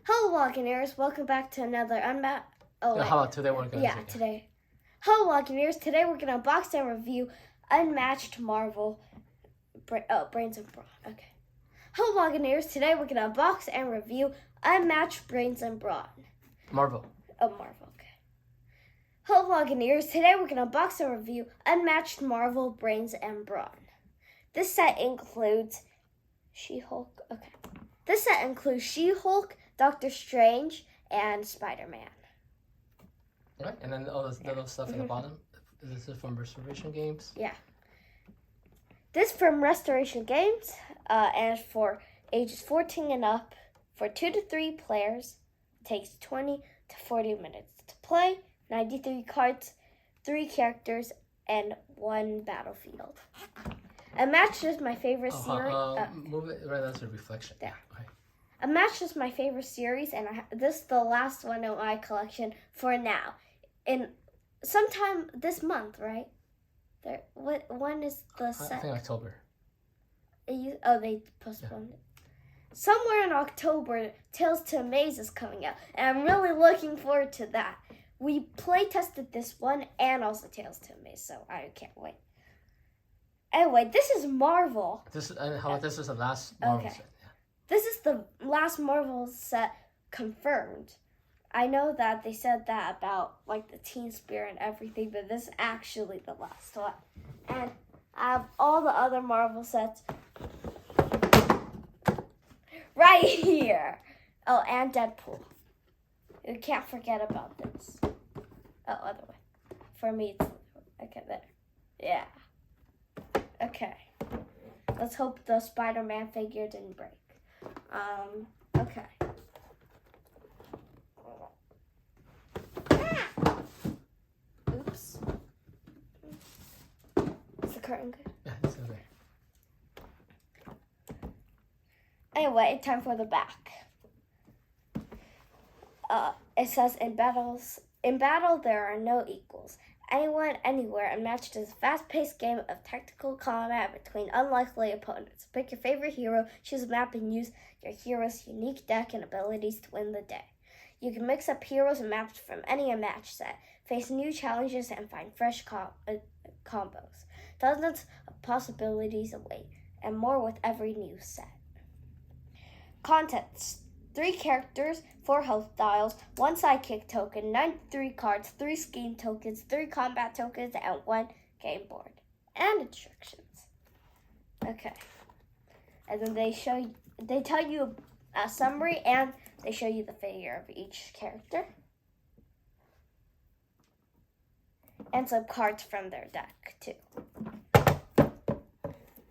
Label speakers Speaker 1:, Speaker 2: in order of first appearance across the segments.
Speaker 1: Hello, Walkeneers. Welcome back to another Unmatched. Oh,
Speaker 2: how about today we're going to
Speaker 1: today. Hello, Walkeneers. Today we're going to unbox and review Unmatched Marvel. Brains and Brawn. Okay. Hello, Walkeneers. Today we're going to unbox and review Unmatched Brains and Brawn.
Speaker 2: Marvel.
Speaker 1: Oh, Marvel. Okay. Hello, Walkeneers. Today we're going to unbox and review Unmatched Marvel Brains and Brawn. This set includes She-Hulk. Okay. This set includes She-Hulk, Doctor Strange, and Spider-Man.
Speaker 2: Right, and then all this little stuff at the bottom. This is from Restoration Games.
Speaker 1: Yeah. This from Restoration Games, and for ages 14 and up, for 2 to 3 players. It takes 20 to 40 minutes to play. 93 cards, 3 characters, and 1 battlefield. Unmatched is my favorite series.
Speaker 2: Move it right. That's a reflection.
Speaker 1: There.
Speaker 2: Okay.
Speaker 1: Unmatched is my favorite series, and this is the last one in my collection for now. In sometime this month, right? When is the set?
Speaker 2: I think October.
Speaker 1: They postponed it. Somewhere in October, Tales to Amaze is coming out, and I'm really looking forward to that. We play tested this one and also Tales to Amaze, so I can't wait. Anyway, this is Marvel.
Speaker 2: This is the last Marvel set. Yeah.
Speaker 1: This is the last Marvel set confirmed. I know that they said that about like the Teen Spirit and everything, but this is actually the last one. And I have all the other Marvel sets right here. Oh, and Deadpool. You can't forget about this. Oh, other way. For me, it's okay there. Yeah. Okay. Let's hope the Spider-Man figure didn't break. Okay. Oops. Is the curtain good?
Speaker 2: Yeah, this is there.
Speaker 1: Anyway, time for the back. It says in battle there are no equals. Anyone, anywhere, Unmatched is a fast-paced game of tactical combat between unlikely opponents. Pick your favorite hero, choose a map, and use your hero's unique deck and abilities to win the day. You can mix up heroes and maps from any Unmatched set, face new challenges, and find fresh combos. Dozens of possibilities await, and more with every new set. Contents: 3 characters, 4 health dials, 1 sidekick token, 93 cards, 3 scheme tokens, 3 combat tokens, and 1 game board. And instructions. Okay. And then they tell you a summary, and they show you the figure of each character. And some cards from their deck, too.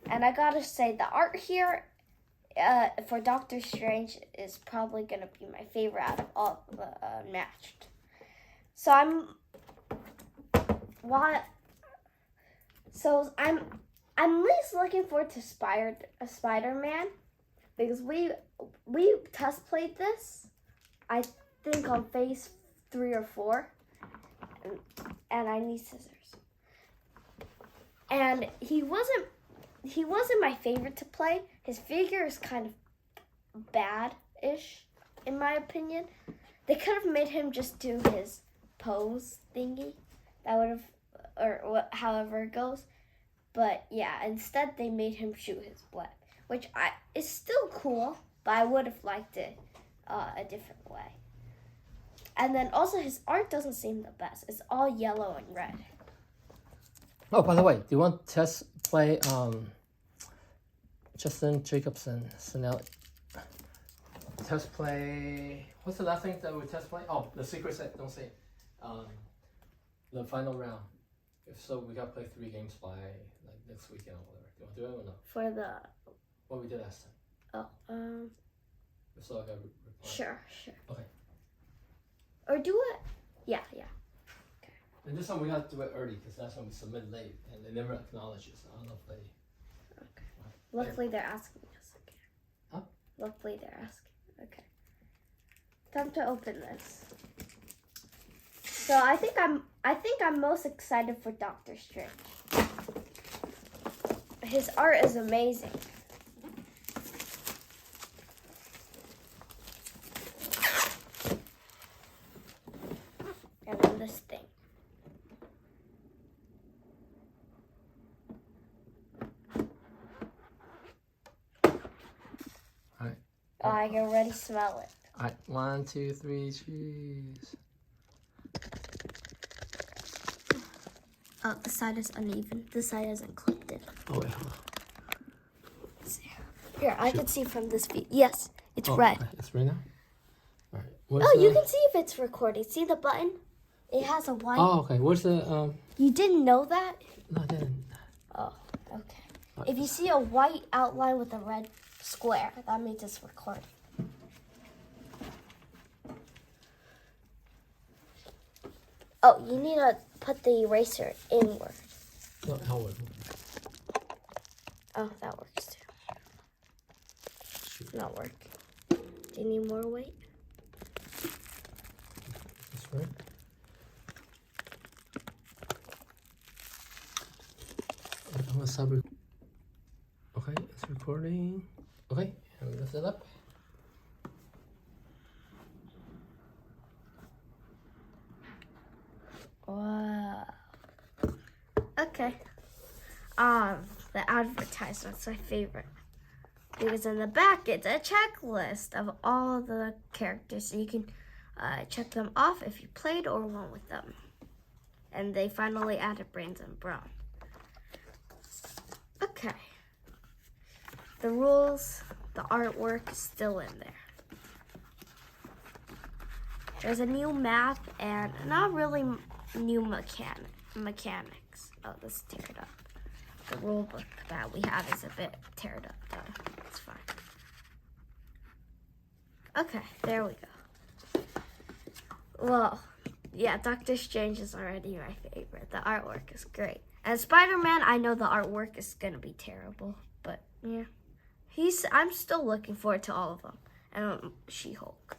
Speaker 1: And I gotta say, the art here for Doctor Strange is probably going to be my favorite out of all the Unmatched. So I'm least looking forward to Spider-Man, because we test played this, I think on phase 3 or 4, and I need scissors. And he wasn't my favorite to play. His figure is kind of bad-ish, in my opinion. They could have made him just do his pose thingy. That would have, however it goes. But yeah, instead they made him shoot his web, which is still cool, but I would have liked it a different way. And then also his art doesn't seem the best. It's all yellow and red.
Speaker 2: Oh, by the way, do you want to test play Justin Jacobson, Snell? Test play. What's the last thing that we test play? Oh, the secret set. Don't say it. The final round. If so, we gotta play 3 games by like next weekend or whatever. Do you want to do it or no?
Speaker 1: For the
Speaker 2: what we did last time.
Speaker 1: Oh,
Speaker 2: If so, I gotta reply.
Speaker 1: Sure.
Speaker 2: Okay.
Speaker 1: Or do it. Yeah.
Speaker 2: And this time we have to do it early because last time we submitted late and they never acknowledged it. So I don't know if they.
Speaker 1: Okay. Luckily, they're asking us again.
Speaker 2: Huh?
Speaker 1: Luckily, they're asking. Okay. Time to open this. So I think I'm most excited for Doctor Strange. His art is amazing. Oh, I can already smell it.
Speaker 2: Alright, 1, 2, 3, cheese.
Speaker 1: Oh, the side is uneven. This side isn't clipped in.
Speaker 2: Oh, wait, hold on.
Speaker 1: Here, I can see from this view. Yes, it's red.
Speaker 2: Okay. It's red now? Alright.
Speaker 1: Oh, you can see if it's recording. See the button? It has a white.
Speaker 2: Oh, okay. Where's the,
Speaker 1: You didn't know that?
Speaker 2: No, I didn't.
Speaker 1: Oh, okay. If you see a white outline with a red square, that means it's recording. Oh, you need to put the eraser inward.
Speaker 2: No, outward.
Speaker 1: Oh, that works too. Not working. Do you need more weight?
Speaker 2: This way. I'm gonna stop. Okay, it's recording. Okay, and lift it up.
Speaker 1: Wow. Okay. The advertisement's my favorite. Because in the back, it's a checklist of all the characters. So you can check them off if you played or won with them. And they finally added Brawn and Brawn. Okay. The rules, the artwork is still in there. There's a new map and not really new mechanics. Oh, this is teared up. The rule book that we have is a bit teared up though. It's fine. Okay, there we go. Well, yeah, Doctor Strange is already my favorite. The artwork is great. And Spider-Man, I know the artwork is gonna be terrible, but yeah. I'm still looking forward to all of them. And She-Hulk.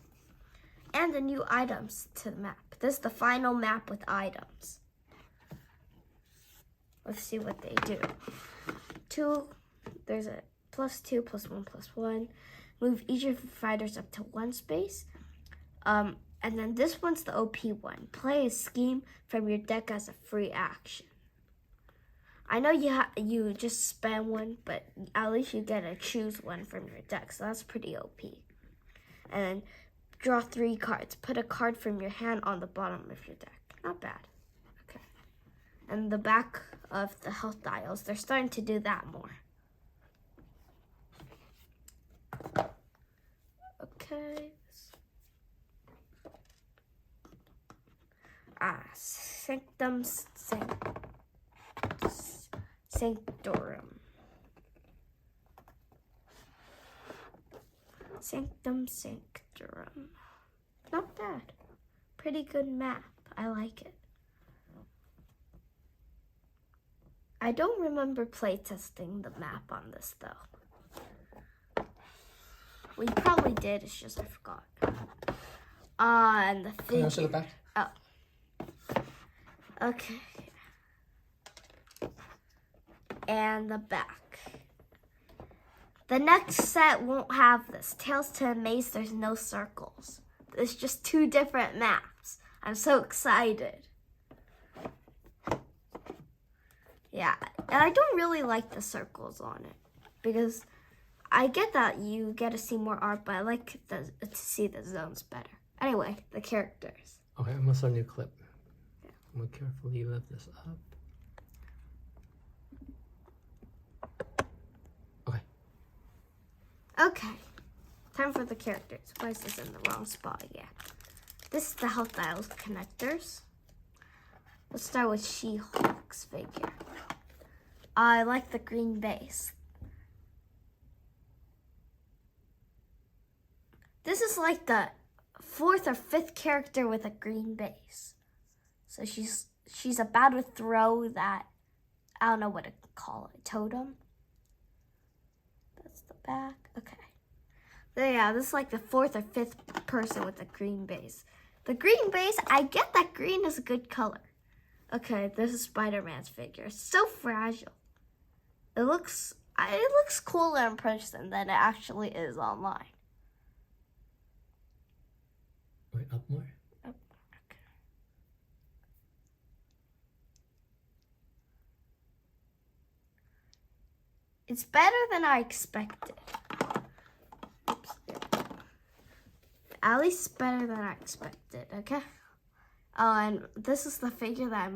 Speaker 1: And the new items to the map. This is the final map with items. Let's see what they do. There's a +2, +1, +1. Move each of your fighters up to 1 space. And then this one's the OP one. Play a scheme from your deck as a free action. I know you just spam one, but at least you get to choose one from your deck, so that's pretty OP. And then draw 3 cards. Put a card from your hand on the bottom of your deck. Not bad. Okay. And the back of the health dials, they're starting to do that more. Okay. Sanctorum. Sanctorum. Not bad. Pretty good map. I like it. I don't remember playtesting the map on this though. We probably did, it's just I forgot. And the
Speaker 2: Can you show the back?
Speaker 1: Oh. Okay. And the back. The next set won't have this. Tales to Amaze, there's no circles. There's just 2 different maps. I'm so excited. Yeah, and I don't really like the circles on it. Because I get that you get to see more art, but I like to see the zones better. Anyway, the characters.
Speaker 2: Okay, I'm gonna start a new clip. Yeah. I'm gonna carefully lift this up. Okay.
Speaker 1: Okay. Time for the characters. Why is this in the wrong spot again? This is the health dials connectors. Let's start with She-Hulk's figure. I like the green base. This is like the 4th or 5th character with a green base. So she's about to throw that, I don't know what to call it, totem. That's the back. Okay. So yeah, this is like the 4th or 5th person with a green base. The green base, I get that green is a good color. Okay, this is Spider-Man's figure. It's so fragile. It looks cooler in person than it actually is online.
Speaker 2: Wait, up more?
Speaker 1: Up. Okay. It's better than I expected. Oops, there we go. at least better than I expected, okay? Oh, and this is the figure that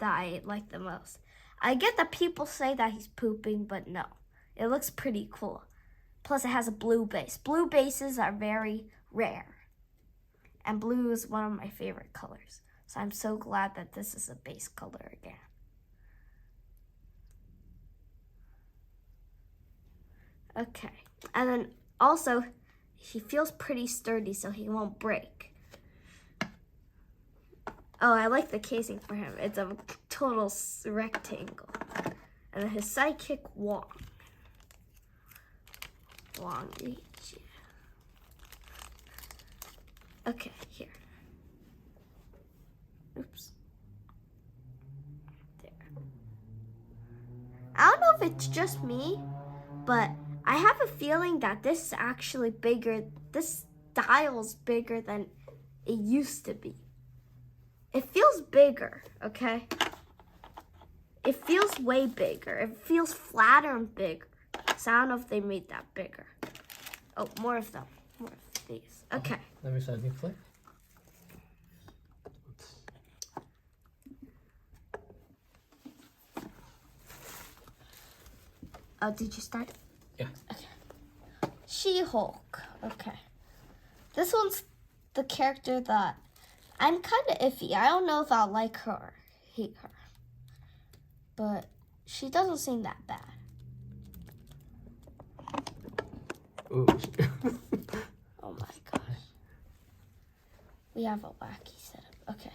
Speaker 1: I like the most. I get that people say that he's pooping, but no. It looks pretty cool. Plus, it has a blue base. Blue bases are very rare. And blue is one of my favorite colors. So I'm so glad that this is a base color again. Okay. And then also, he feels pretty sturdy, so he won't break. Oh, I like the casing for him. It's a total rectangle. And then his sidekick, Wong. Wong. Okay, here. Oops. There. I don't know if it's just me, but I have a feeling that this is actually bigger. This style's bigger than it used to be. It feels bigger, okay? It feels way bigger. It feels flatter and bigger. So I don't know if they made that bigger. Oh, more of them. More of these. Okay.
Speaker 2: Let me send you flip.
Speaker 1: Oh, did you start?
Speaker 2: Yeah.
Speaker 1: Okay. She-Hulk. Okay. This one's the character that I'm kind of iffy. I don't know if I'll like her or hate her. But she doesn't seem that bad.
Speaker 2: Ooh.
Speaker 1: Oh my gosh. We have a wacky setup. Okay.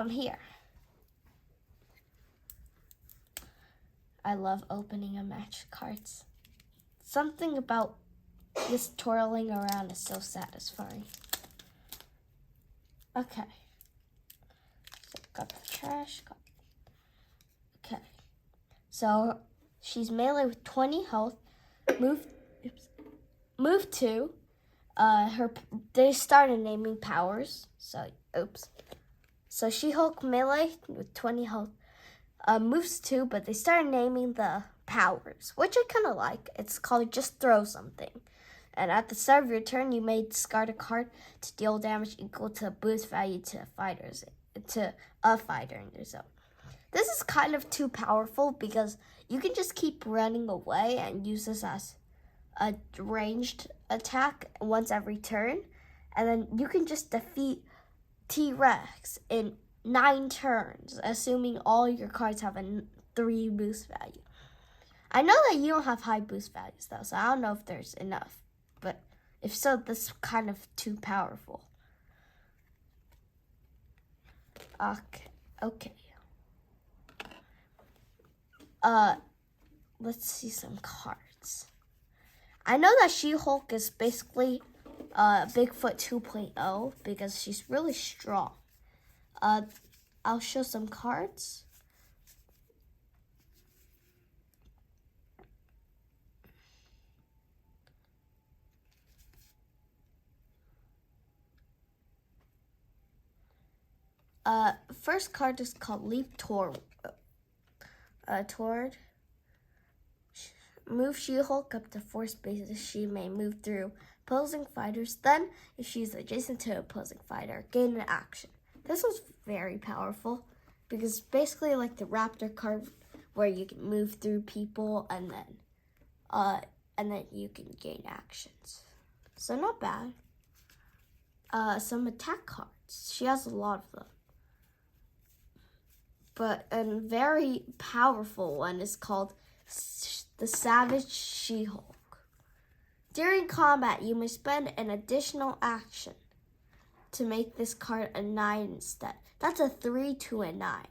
Speaker 1: Here. I love opening Unmatched cards. Something about this twirling around is so satisfying. Okay. So got the trash. Okay. So she's melee with 20 health. Move 2. They started naming powers. So So She-Hulk melee with 20 health. Moves 2, but they started naming the powers, which I kind of like. It's called Just Throw Something. And at the start of your turn, you may discard a card to deal damage equal to a boost value to a fighter in your zone. This is kind of too powerful because you can just keep running away and use this as a ranged attack once every turn. And then you can just defeat T-Rex in 9 turns, assuming all your cards have a 3 boost value. I know that you don't have high boost values though, so I don't know if there's enough. But if so, this is kind of too powerful. Okay. Let's see some cards. I know that She-Hulk is basically Bigfoot 2.0 because she's really strong. I'll show some cards. First card is called Leap Toward. Move She-Hulk up to 4 spaces. She may move through opposing fighters. Then, if she's adjacent to an opposing fighter, gain an action. This one's very powerful because it's basically like the Raptor card where you can move through people and then you can gain actions. So not bad. Some attack cards. She has a lot of them. But a very powerful one is called the Savage She-Hulk. During combat, you may spend an additional action to make this card a 9 instead. That's a 3 to a 9.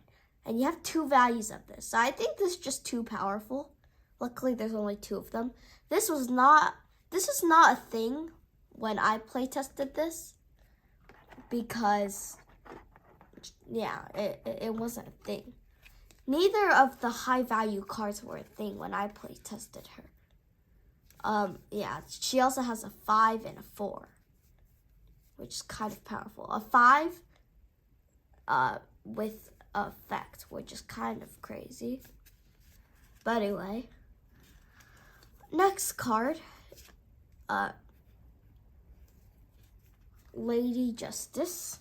Speaker 1: And you have 2 values of this. So I think this is just too powerful. Luckily, there's only 2 of them. This is not a thing when I play tested this. Because, yeah, it wasn't a thing. Neither of the high value cards were a thing when I play tested her. Yeah, she also has a 5 and a 4, which is kind of powerful. A 5 with effect, which is kind of crazy. But anyway, next card Lady Justice.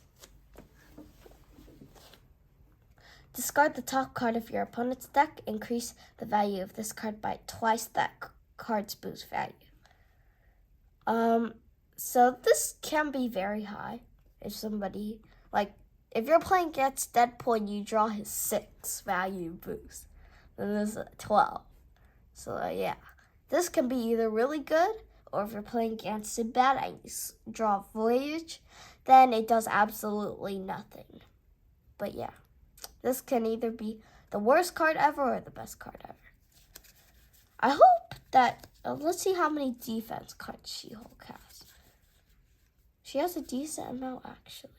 Speaker 1: Discard the top card of your opponent's deck. Increase the value of this card by twice that card's boost value. So this can be very high. If somebody, if you're playing against Deadpool and you draw his 6 value boost, then this is a 12. So yeah, this can be either really good, or if you're playing against Sinbad and you draw Voyage, then it does absolutely nothing. But yeah, this can either be the worst card ever or the best card ever. I hope that, let's see how many defense cards She-Hulk has. She has a decent amount, actually.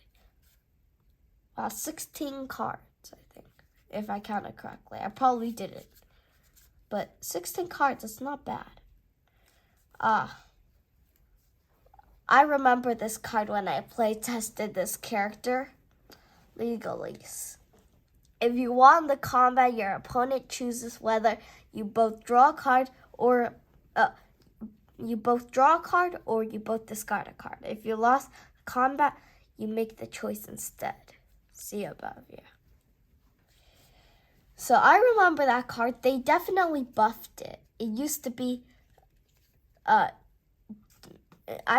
Speaker 1: 16 cards, I think, if I counted correctly. I probably didn't. But 16 cards, it's not bad. I remember this card when I play tested this character. Legalese. If you won the combat, your opponent chooses whether you both draw a card or you both discard a card. If you lost the combat, you make the choice instead. See above, yeah. So I remember that card. They definitely buffed it. It used to be, I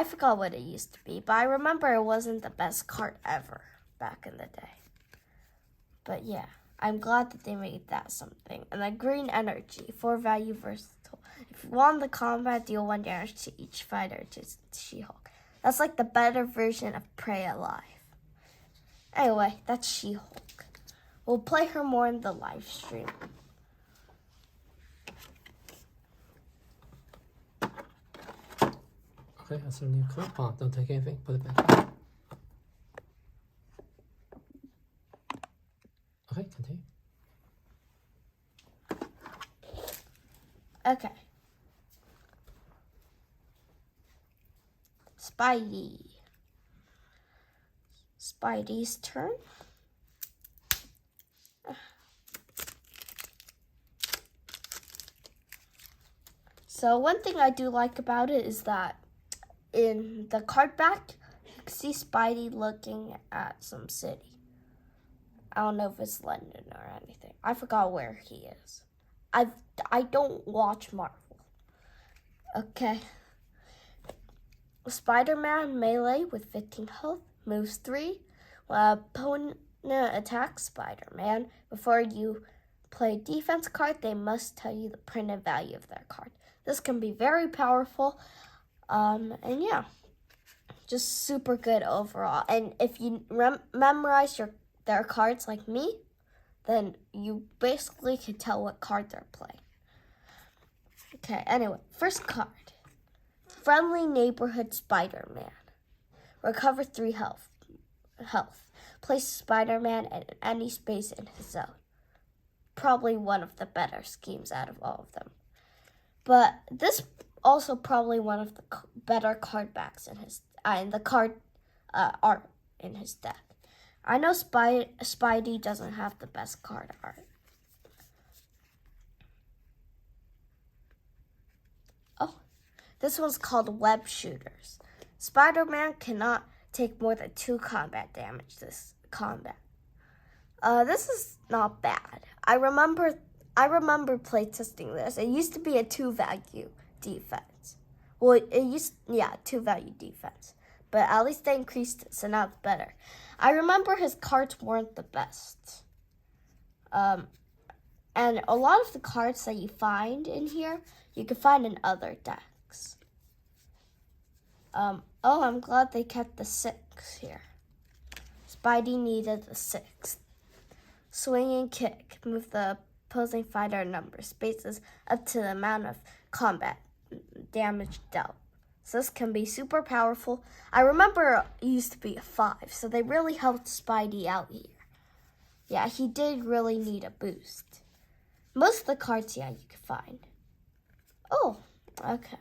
Speaker 1: forgot what it used to be, but I remember it wasn't the best card ever back in the day. But yeah, I'm glad that they made that something. And then Green Energy, 4 value versatile. If you won the combat, deal 1 damage to each fighter to She-Hulk. That's like the better version of Prey Alive. Anyway, that's She-Hulk. We'll play her more in the live stream.
Speaker 2: Okay, that's a new clip. Oh, don't take anything. Put it back. Okay, continue.
Speaker 1: Okay. Spidey's turn. So one thing I do like about it is that in the card back, you can see Spidey looking at some city. I don't know if it's London or anything. I forgot where he is. I don't watch Marvel. Okay. Spider-Man melee with 15 health, moves 3. When an opponent attacks Spider-Man, before you play a defense card, they must tell you the printed value of their card. This can be very powerful. And yeah, just super good overall. And if you memorize their cards like me, then you basically can tell what card they're playing. Okay, anyway, first card. Friendly Neighborhood Spider-Man. Recover 3 health. Place Spider-Man in any space in his zone. Probably one of the better schemes out of all of them. But this also probably one of the better card backs in his in the card art in his deck. I know Spidey doesn't have the best card art. Oh, this one's called Web Shooters. Spider-Man cannot take more than 2 combat damage this combat. This is not bad. I remember playtesting this. It used to be a 2 value defense. Well, 2 value defense. But at least they increased it, so now it's better. I remember his cards weren't the best. And a lot of the cards that you find in here, you can find in other decks. I'm glad they kept the 6 here. Spidey needed the 6th. Swing and kick. Move the opposing fighter number spaces up to the amount of combat damage dealt. So this can be super powerful. I remember it used to be a 5, so they really helped Spidey out here. Yeah, he did really need a boost. Most of the cards, yeah, you can find. Oh, okay.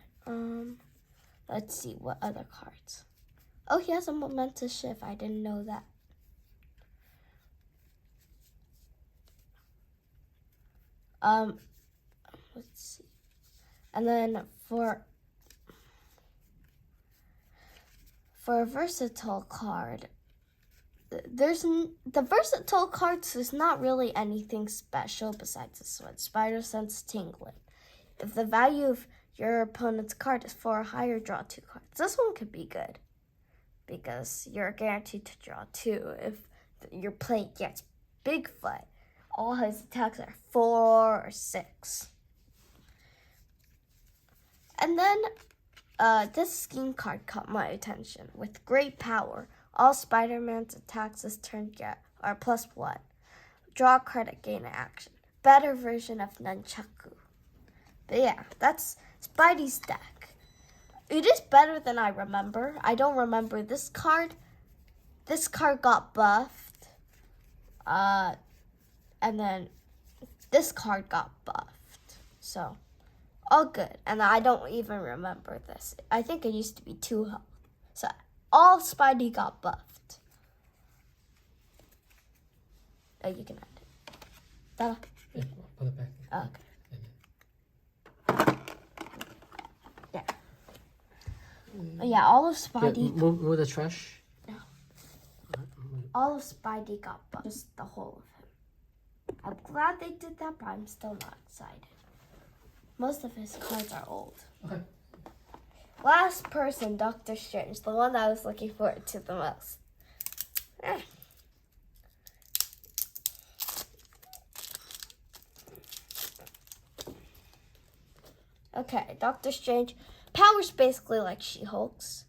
Speaker 1: Let's see, what other cards? Oh, he has a momentous shift. I didn't know that. Let's see. And then for a versatile card, the versatile cards is not really anything special besides this one. Spider Sense Tingling. If the value of your opponent's card is 4 or higher, draw 2 cards. This one could be good because you're guaranteed to draw 2 if your plate gets Bigfoot. All his attacks are 4 or 6. And then this scheme card caught my attention. With great power, all Spider-Man's attacks this turn are +1. Draw a card at gain action. Better version of Nunchaku. But yeah, that's Spidey's deck. It is better than I remember. I don't remember this card. This card got buffed. And then this card got buffed. So, all good. And I don't even remember this. I think it used to be 2 health. So, all Spidey got buffed. Oh, you can add it. Ta-da.
Speaker 2: Yeah, put it back.
Speaker 1: Okay. Yeah. Yeah, all of Spidey.
Speaker 2: Yeah, move the trash.
Speaker 1: No. All of Spidey got buffed. Just the whole of him. I'm glad they did that, but I'm still not excited. Most of his cards are old.
Speaker 2: Okay.
Speaker 1: Last person, Doctor Strange, the one that I was looking forward to the most. Okay, Doctor Strange. Power's basically like She-Hulk's.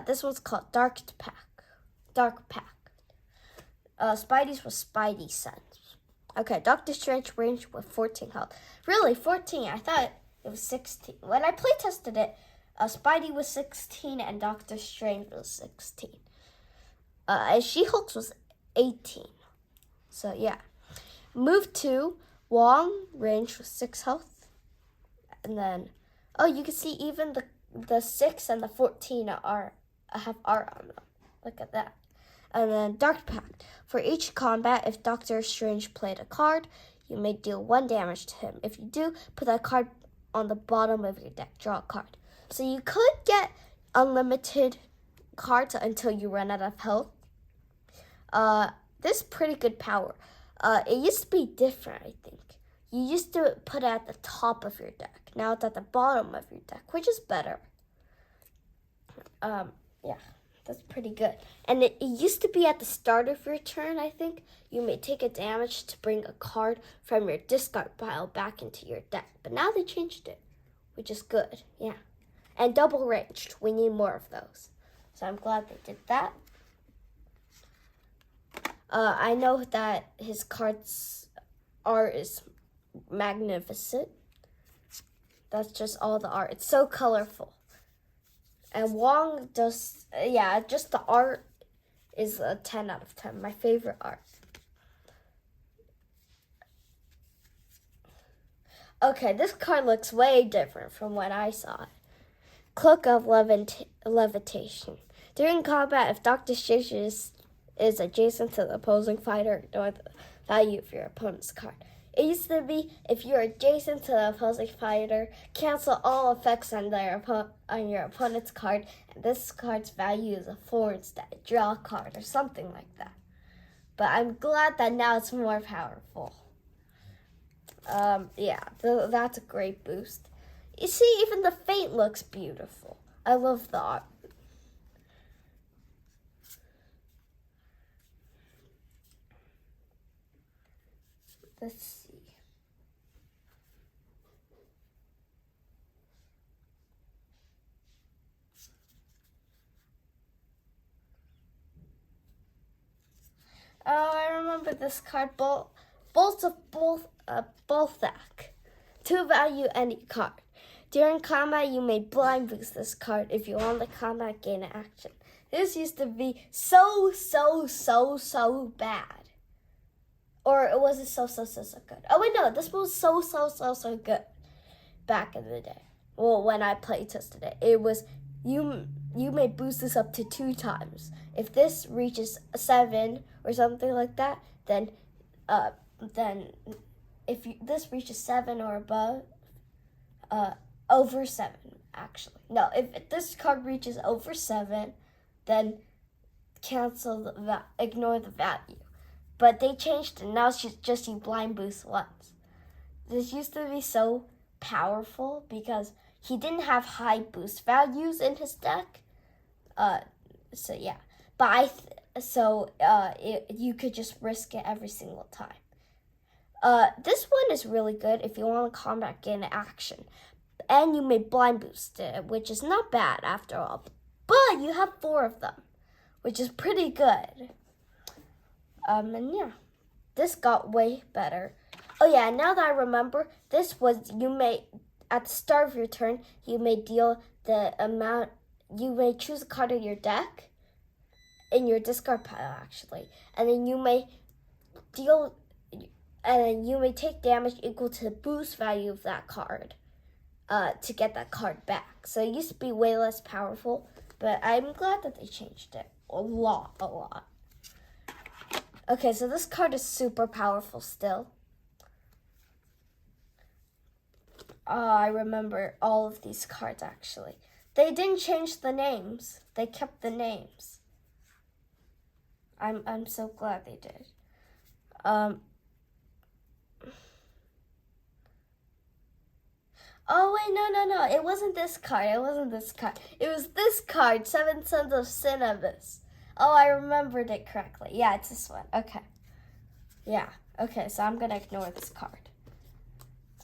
Speaker 1: This one's called Dark Pact. Spidey's was Spidey Sense. Okay, Doctor Strange range with 14 health. Really, 14? I thought it was 16. When I play tested it, Spidey was 16 and Doctor Strange was 16. And She-Hulk's was 18. So yeah. Move 2, Wong range with 6 health. And then, you can see even the 6 and the 14 have art on them. Look at that. And then Dark Pact. For each combat, if Doctor Strange played a card, you may deal 1 damage to him. If you do, put that card on the bottom of your deck. Draw a card. So you could get unlimited cards until you run out of health. This is pretty good power. It used to be different, I think. You used to put it at the top of your deck. Now it's at the bottom of your deck, which is better. Yeah, that's pretty good. And it used to be at the start of your turn, I think. You may take a damage to bring a card from your discard pile back into your deck. But now they changed it, which is good, yeah. And double ranged. We need more of those. So I'm glad they did that. I know that his card's art is magnificent. That's just all the art. It's so colorful. And Wong just the art is a 10 out of 10. My favorite art. Okay, this card looks way different from when I saw it. Cloak of Levitation. During combat, if Doctor Strange is adjacent to the opposing fighter, ignore the value of your opponent's card. It used to be, if you're adjacent to the opposing fighter, cancel all effects on your opponent's card, and this card's value is a 4 instead. Draw a card or something like that. But I'm glad that now it's more powerful. That's a great boost. You see, even the Fate looks beautiful. I love the art. Let's see. Oh, I remember this card. Bolts of Bolthak. 2 value any card. During combat, you may blind boost this card. If you want the combat, gain an action. This used to be so bad. Or was it so good? Oh wait, no, this was so good back in the day. Well, when I play tested it, it was you may boost this up to 2 times. If this reaches 7 or something like that, then if this reaches 7 or above, over 7 actually. No, if this card reaches over 7 then ignore the value. But they changed it. Now it's just you blind boost once. This used to be so powerful because he didn't have high boost values in his deck. So yeah, but you could just risk it every single time. This one is really good if you want to combat gain action, and you may blind boost it, which is not bad after all. But you have 4 of them, which is pretty good. And yeah, this got way better. Oh yeah, now that I remember, this was at the start of your turn, you may deal the amount. You may choose a card in your deck, in your discard pile actually, and then you may take damage equal to the boost value of that card, to get that card back. So it used to be way less powerful, but I'm glad that they changed it a lot. Okay, so this card is super powerful still. I remember all of these cards actually. They didn't change the names. They kept the names. I'm so glad they did. Oh wait, no. It wasn't this card. It was this card, 7 Sons of Cinnabis. Oh, I remembered it correctly. Yeah, it's this one. Okay. Yeah. Okay, so I'm gonna ignore this card.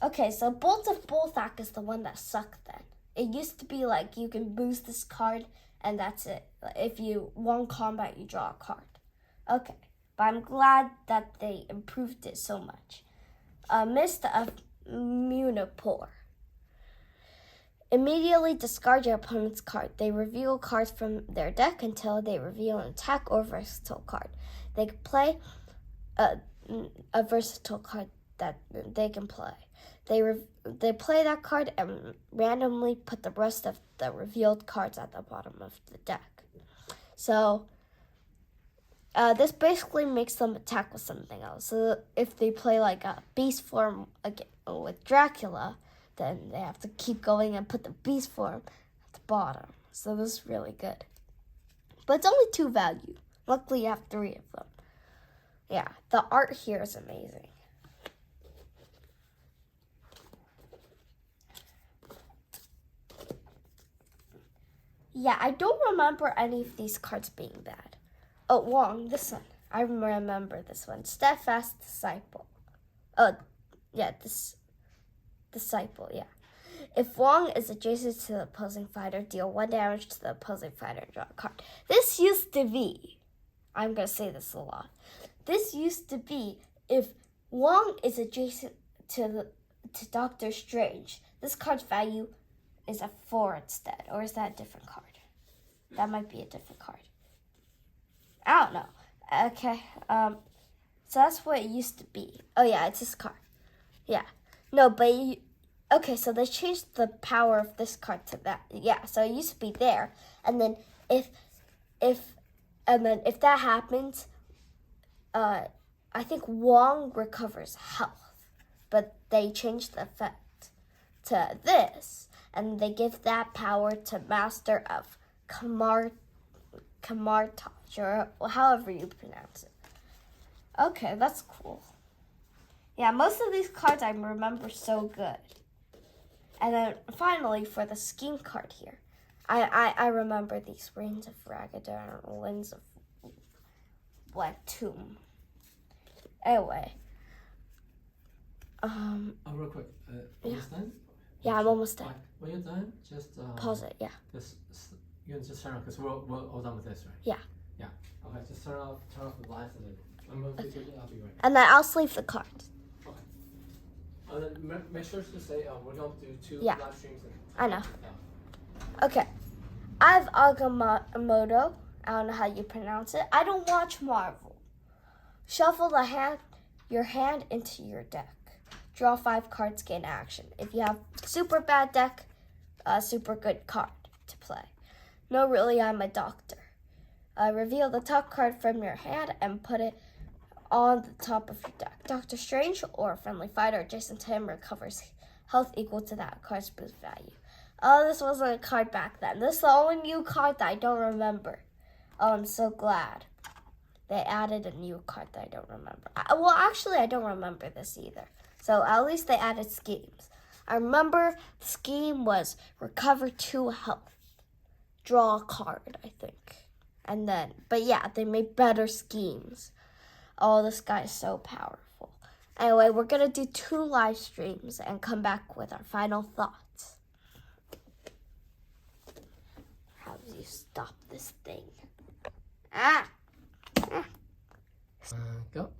Speaker 1: Okay, so Bolt of Bolthak is the one that sucked then. It used to be like you can boost this card and that's it. If you won combat, you draw a card. Okay, but I'm glad that they improved it so much. Mist of Munipore. Immediately discard your opponent's card. They reveal cards from their deck until they reveal an attack or versatile card. They can play a versatile card that they can play. They play that card and randomly put the rest of the revealed cards at the bottom of the deck. So this basically makes them attack with something else. So if they play like a beast form with Dracula, then they have to keep going and put the beast form at the bottom. So this is really good. But it's only 2 value. Luckily you have 3 of them. Yeah, the art here is amazing. Yeah, I don't remember any of these cards being bad. Oh, Wong, this one. I remember this one. Steadfast Disciple. Disciple, yeah. If Wong is adjacent to the opposing fighter, deal 1 damage to the opposing fighter and draw a card. This used to be, I'm going to say this a lot. This used to be if Wong is adjacent to Doctor Strange, this card's value is a 4 instead. Or is that a different card? That might be a different card. I don't know. Okay, so that's what it used to be. Oh yeah, it's this card. Yeah. No, but okay, so they changed the power of this card to that. Yeah, so it used to be there. And then if that happens, I think Wong recovers health. But they changed the effect to this, and they give that power to Master of Kamartaj, or however you pronounce it. Okay, that's cool. Yeah, most of these cards I remember so good. And then finally, for the scheme card here, I remember these Reigns of Ragadan and Winds of Tomb. Anyway.
Speaker 2: Real quick, almost done?
Speaker 1: Yeah, I'm almost done.
Speaker 2: When you're done, just
Speaker 1: pause it. Yeah.
Speaker 2: You can just turn off because we're all done with this, right?
Speaker 1: Yeah.
Speaker 2: Yeah. Okay, just turn off the lights and then I'll be right.
Speaker 1: And then I'll sleeve the cards.
Speaker 2: Okay. And then make sure to say we're going to do 2
Speaker 1: Yeah.
Speaker 2: live streams.
Speaker 1: I know. Okay. I have Agamotto. I don't know how you pronounce it. I don't watch Marvel. Shuffle your hand into your deck. Draw 5 cards, gain action. If you have super bad deck, a super good card to play. No, really, I'm a doctor. Reveal the top card from your hand and put it on the top of your deck. Doctor Strange or a friendly fighter adjacent to him recovers health equal to that card's boost value. Oh, this wasn't a card back then. This is the only new card that I don't remember. Oh, I'm so glad. They added a new card that I don't remember. Well, actually, I don't remember this either. So at least they added schemes. I remember the scheme was recover 2 health. Draw a card, I think. And then, but yeah, they made better schemes. Oh, this guy is so powerful. Anyway, we're going to do 2 live streams and come back with our final thoughts. How do you stop this thing? Ah!
Speaker 2: Go.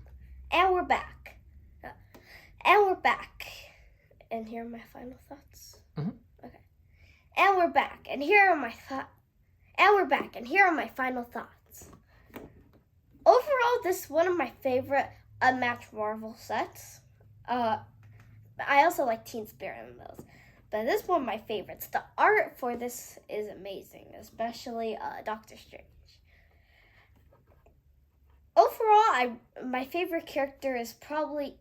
Speaker 1: And we're back. And we're back. And here are my final thoughts.
Speaker 2: Mm-hmm.
Speaker 1: Okay. And we're back. And here are my thoughts. And we're back. And here are my final thoughts. Overall, this is one of my favorite Unmatched Marvel sets. I also like Teen Spirit in those. But this is one of my favorites. The art for this is amazing, especially Doctor Strange. Overall, my favorite character is probably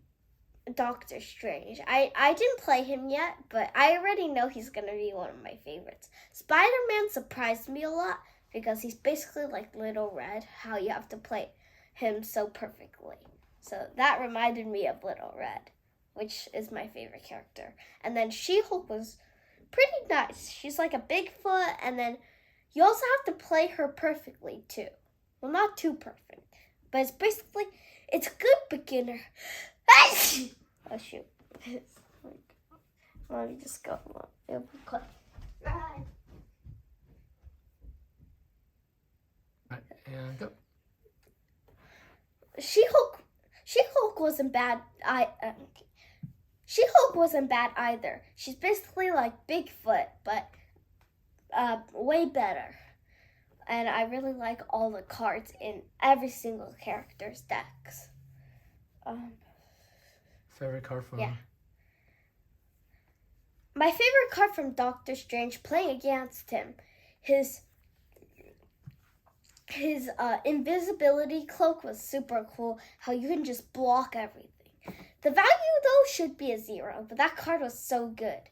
Speaker 1: Doctor Strange. I didn't play him yet, but I already know he's going to be one of my favorites. Spider-Man surprised me a lot because he's basically like Little Red, how you have to play him so perfectly. So that reminded me of Little Red, which is my favorite character. And then She-Hulk was pretty nice. She's like a Bigfoot, and then you also have to play her perfectly too. Well, not too perfect. But it's basically, it's good beginner. Oh, shoot. Let me just go. It'll be quick.
Speaker 2: Right, and go.
Speaker 1: She-Hulk wasn't bad. She-Hulk wasn't bad either. She's basically like Bigfoot, but way better. And I really like all the cards in every single character's decks.
Speaker 2: Favorite card from?
Speaker 1: Yeah. My favorite card from Doctor Strange playing against him, his invisibility cloak was super cool. How you can just block everything. The value though should be a 0, but that card was so good.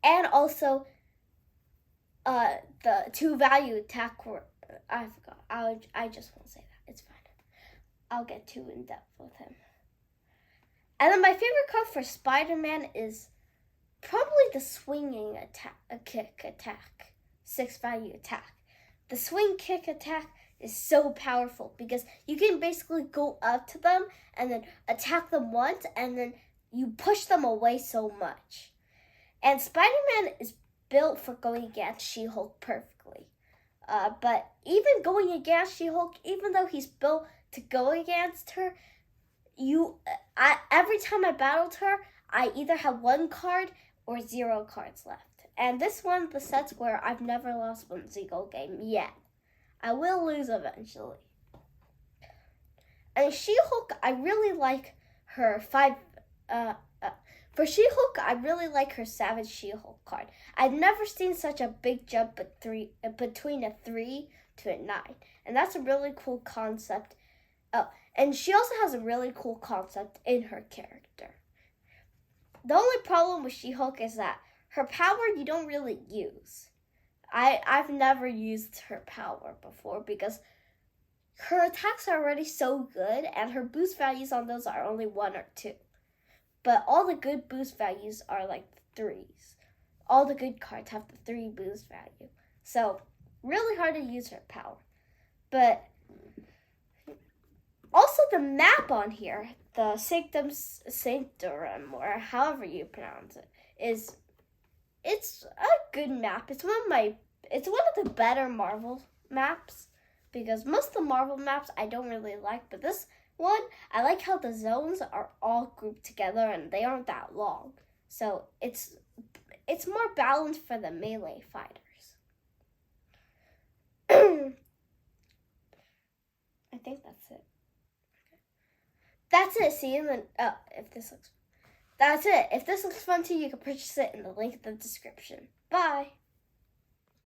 Speaker 1: And also, the 2 value attack were. I forgot. I just won't say that. It's fine. I'll get too in depth with him. And then my favorite card for Spider-Man is probably the swinging kick attack, 6 value attack. The swing kick attack is so powerful because you can basically go up to them and then attack them once, and then you push them away so much. And Spider-Man is built for going against She-Hulk perfectly. But even going against She-Hulk, even though he's built to go against her, every time I battled her, I either had 1 card or 0 cards left. And this one, the sets where I've never lost one single game yet. I will lose eventually. And She-Hulk, I really like her for She-Hulk, I really like her Savage She-Hulk card. I've never seen such a big jump between a 3 to a 9. And that's a really cool concept. Oh, and she also has a really cool concept in her character. The only problem with She-Hulk is that her power you don't really use. I've never used her power before because her attacks are already so good and her boost values on those are only 1 or 2. But all the good boost values are like 3s. All the good cards have the 3 boost value. So, really hard to use her power. But also the map on here, the Sanctorum, or however you pronounce it, it's a good map. It's one of the better Marvel maps because most of the Marvel maps I don't really like, but this one, I like how the zones are all grouped together and they aren't that long. So it's more balanced for the melee fighters. I think that's it. That's it. See you in the That's it. If this looks fun to you, you can purchase it in the link in the description. Bye.